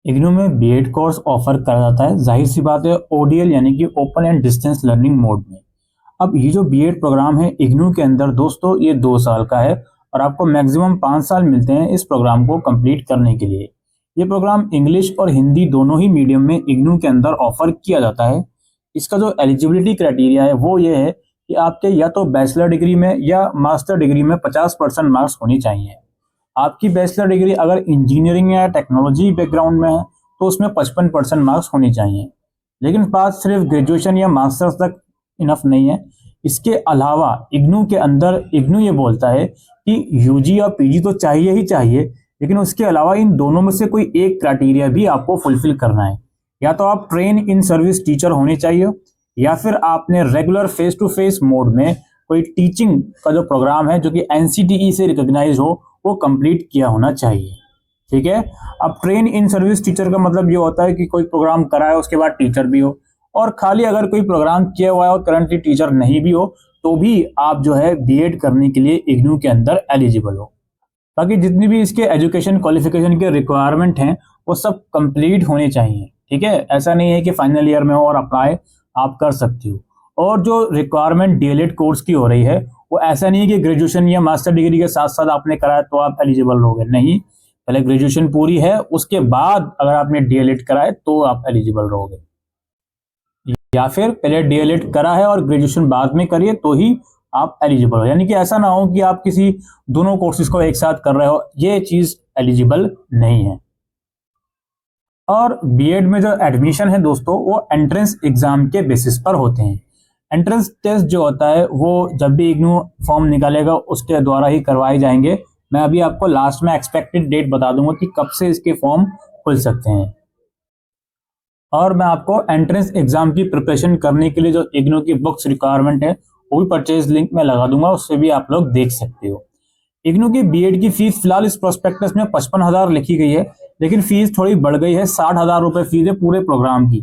इग्नू में BEd course offer करा जाता है, जाहिर सी बात है ओडीएल यानी कि open and distance learning mode में। अब ये जो बीएड प्रोग्राम है इग्नू के अंदर दोस्तों, ये 2 साल का है और आपको मैक्सिमम 5 साल मिलते हैं इस प्रोग्राम को कंप्लीट करने के लिए। ये प्रोग्राम इंग्लिश और हिंदी दोनों ही मीडियम में इग्नू के अंदर ऑफर किया जाता है। इसका जो एलिजिबिलिटी क्राइटेरिया है वो ये है कि आपके या तो बैचलर डिग्री में या मास्टर डिग्री में 50% मार्क्स होनी चाहिए। आपकी बैचलर डिग्री अगर इंजीनियरिंग या टेक्नोलॉजी बैकग्राउंड में है तो उसमें 55% मार्क्स होने चाहिए। लेकिन बात सिर्फ ग्रेजुएशन या मास्टर्स तक इनफ नहीं है। इसके अलावा इग्नू के अंदर इग्नू ये बोलता है कि यूजी या पीजी तो चाहिए ही चाहिए, लेकिन उसके अलावा इन दोनों में से कोई एक क्राइटेरिया भी आपको फुलफिल करना है। या तो आप ट्रेन इन सर्विस टीचर होने चाहिए, या फिर आपने regular face to face mode में कोई टीचिंग का जो प्रोग्राम है जो कि एनसीटीई से रिकॉग्नाइज हो वो कंप्लीट किया होना चाहिए। ठीक है। अब ट्रेन इन सर्विस टीचर का मतलब ये होता है कि कोई प्रोग्राम कराए उसके बाद टीचर भी हो, और खाली अगर कोई प्रोग्राम किया हुआ है और करंटली टीचर नहीं भी हो तो भी आप जो है बीएड करने के लिए इग्नू के अंदर एलिजिबल हो। बाकी जितनी भी इसके एजुकेशन क्वालिफिकेशन के रिक्वायरमेंट हैं वो सब कंप्लीट होने चाहिए। ठीक है, ऐसा नहीं है कि फाइनल ईयर में हो और अप्लाई आप कर सकती हो। और जो रिक्वायरमेंट डीएलएड कोर्स की हो रही है वो ऐसा नहीं है कि ग्रेजुएशन या मास्टर डिग्री के साथ साथ आपने कराया तो आप एलिजिबल रहोगे, नहीं। पहले ग्रेजुएशन पूरी है उसके बाद अगर आपने डीएलएड कराए तो आप एलिजिबल रहोगे, या फिर पहले डीएलएड करा है और ग्रेजुएशन बाद में करिए तो ही आप एलिजिबल हो। यानी कि ऐसा ना हो कि आप किसी दोनों कोर्सेज को एक साथ कर रहे हो, ये चीज एलिजिबल नहीं है। और बीएड में जो एडमिशन है दोस्तों वो एंट्रेंस एग्जाम के बेसिस पर होते हैं। एंट्रेंस टेस्ट जो होता है वो जब भी इग्नू फॉर्म निकालेगा उसके द्वारा ही करवाए जाएंगे। मैं अभी आपको लास्ट में एक्सपेक्टेड डेट बता दूंगा कि कब से इसके फॉर्म खुल सकते हैं। और मैं आपको एंट्रेंस एग्जाम की प्रिपरेशन करने के लिए जो इग्नू की बुक्स रिक्वायरमेंट है वो भी परचेज लिंक में लगा दूंगा, उससे भी आप लोग देख सकते हो। इग्नू की बीएड की फीस फिलहाल इस प्रोस्पेक्टस में 55,000 लिखी गई है, लेकिन फीस थोड़ी बढ़ गई है। 60,000 रुपए फीस है पूरे प्रोग्राम की,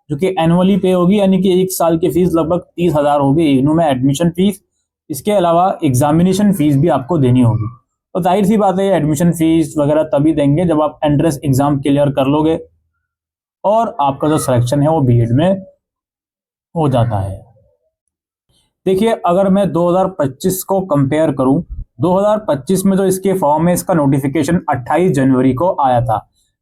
जो कि एनुअली पे होगी, यानी कि 1 साल की फीस लगभग 30,000 होगी इग्नू में एडमिशन फीस। इसके अलावा एग्जामिनेशन फीस भी आपको देनी होगी। तो जाहिर सी बात है एडमिशन फीस वगैरह तभी देंगे जब आप एंट्रेंस एग्जाम क्लियर कर लोगे और आपका जो सिलेक्शन है वो बीएड में हो जाता है। देखिए, अगर मैं 2025 को कंपेयर करूं, 2025 में जो इसके फॉर्म है इसका नोटिफिकेशन 28 जनवरी को आया था,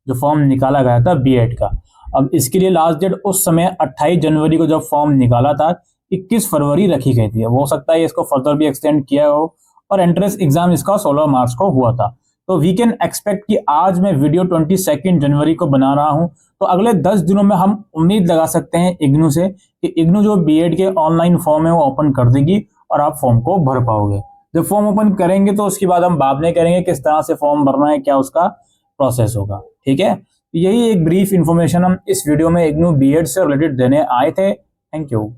जो फॉर्म निकाला गया था बीएड का। अब इसके लिए लास्ट डेट उस समय 28 जनवरी को जब फॉर्म निकाला था 21 फरवरी रखी गई थी। हो सकता है इसको फर्दर भी एक्सटेंड किया हो, और एंट्रेंस एग्जाम इसका 16 मार्च को हुआ था। तो वी कैन एक्सपेक्ट कि आज मैं वीडियो 22 जनवरी को बना रहा हूं, तो अगले 10 दिनों में हम उम्मीद लगा सकते हैं इग्नू से कि इग्नू जो बीएड के ऑनलाइन फॉर्म है वो ओपन कर देगी और आप फॉर्म को भर पाओगे। जब फॉर्म ओपन करेंगे तो उसके बाद हम बाद में करेंगे किस तरह से फॉर्म भरना है, क्या उसका प्रोसेस होगा। ठीक है, यही एक ब्रीफ इंफॉर्मेशन हम इस वीडियो में इग्नू बीएड से रिलेटेड देने आए थे। Thank you.